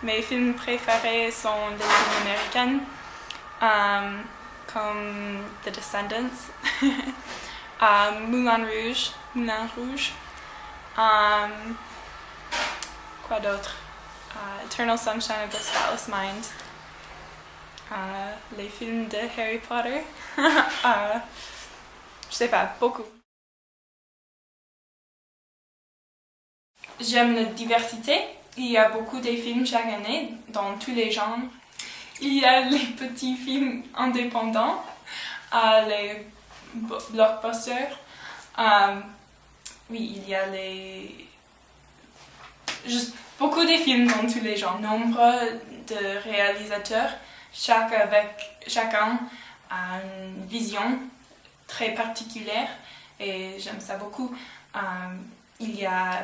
Mes films préférés sont des films américains, comme The Descendants, Moulin Rouge, quoi d'autre? Eternal Sunshine of the Spotless Mind, les films de Harry Potter, je sais pas, beaucoup. J'aime la diversité. Il y a beaucoup de films chaque année, dans tous les genres. Il y a les petits films indépendants, les blockbusters. Oui, il y a juste beaucoup de films dans tous les genres. Nombre de réalisateurs, chacun a une vision très particulière et j'aime ça beaucoup. Il y a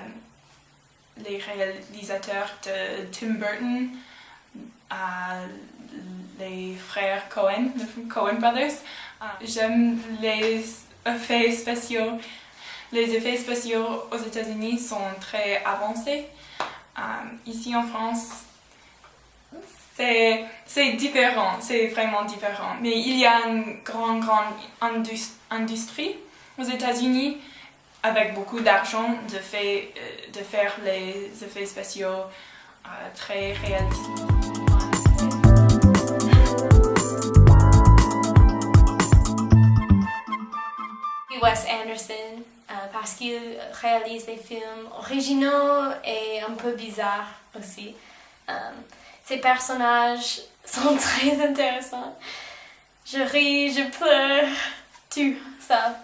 les réalisateurs de Tim Burton, les frères Coen, les Coen Brothers. J'aime les effets spéciaux. Les effets spéciaux aux États-Unis sont très avancés. Ici en France, c'est différent, c'est vraiment différent. Mais il y a une grande industrie aux États-Unis avec beaucoup d'argent de faire les effets spéciaux très réalistes. Wes Anderson, parce qu'il réalise des films originaux et un peu bizarres aussi. Ses personnages sont très intéressants. Je ris, je pleure, tout ça.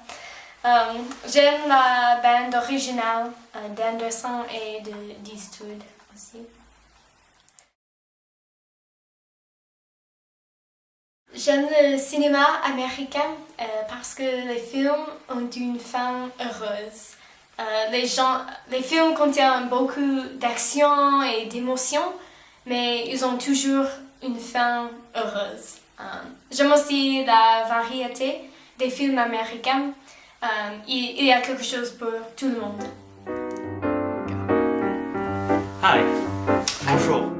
J'aime la bande originale d'Anderson et d'Eastwood aussi. J'aime le cinéma américain parce que les films ont une fin heureuse. Les films contiennent beaucoup d'action et d'émotion, mais ils ont toujours une fin heureuse. J'aime aussi la variété des films américains. Il y a quelque chose pour tout le monde. Hi, bonjour.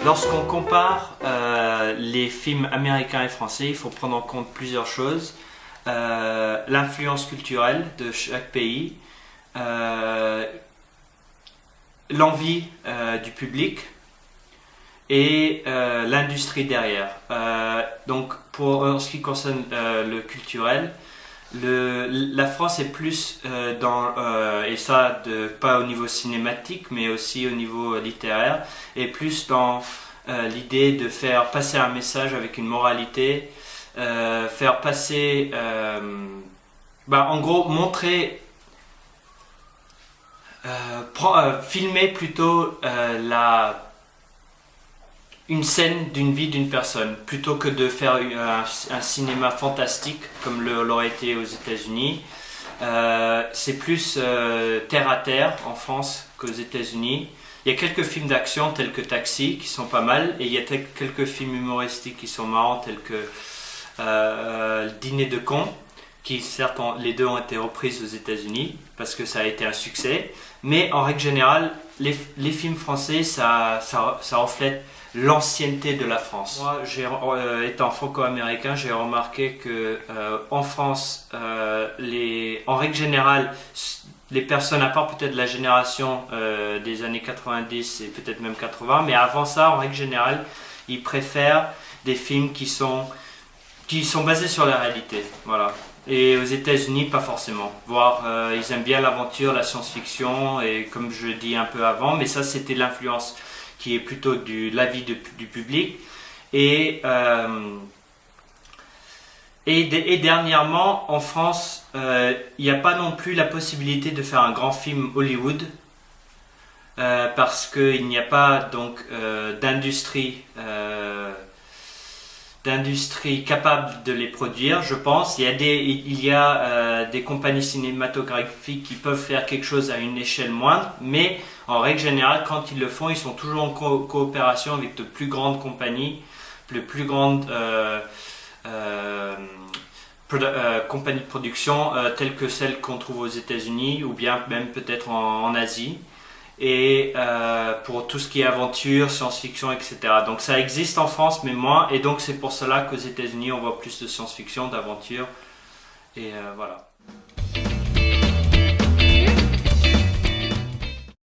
Lorsqu'on compare les films américains et français, il faut prendre en compte plusieurs choses. L'influence culturelle de chaque pays, l'envie du public et l'industrie derrière. Donc en ce qui concerne le culturel, la France est plus et ça pas au niveau cinématique mais aussi au niveau littéraire, et plus dans l'idée de faire passer un message avec une moralité, faire passer, en gros montrer, filmer plutôt une scène d'une vie d'une personne, plutôt que de faire un cinéma fantastique comme l'aurait été aux États-Unis. C'est plus terre à terre en France qu'aux États-Unis. Il y a quelques films d'action tels que Taxi qui sont pas mal, et il y a quelques films humoristiques qui sont marrants tels que Le Dîner de cons, qui certes les deux ont été reprises aux États-Unis parce que ça a été un succès, mais en règle générale les films français ça reflète l'ancienneté de la France. Moi, étant franco-américain, j'ai remarqué que en France, en règle générale, les personnes, à part peut-être la génération des années 90 et peut-être même 80, mais avant ça, en règle générale, ils préfèrent des films qui sont basés sur la réalité. Voilà. Et aux États-Unis, pas forcément. Voire, ils aiment bien l'aventure, la science-fiction, et comme je dis un peu avant, mais ça, c'était l'influence qui est plutôt de l'avis du public. Et dernièrement, en France, il n'y a pas non plus la possibilité de faire un grand film Hollywood, parce qu'il n'y a pas donc d'industrie capable de les produire, je pense. Il y a des compagnies cinématographiques qui peuvent faire quelque chose à une échelle moindre, mais en règle générale, quand ils le font, ils sont toujours en coopération avec de plus grandes compagnies, de plus grandes compagnies de production telles que celles qu'on trouve aux États-Unis ou bien même peut-être en Asie. et pour tout ce qui est aventure, science-fiction, etc. Donc ça existe en France, mais moins, et donc c'est pour cela qu'aux États-Unis on voit plus de science-fiction, d'aventure, et voilà.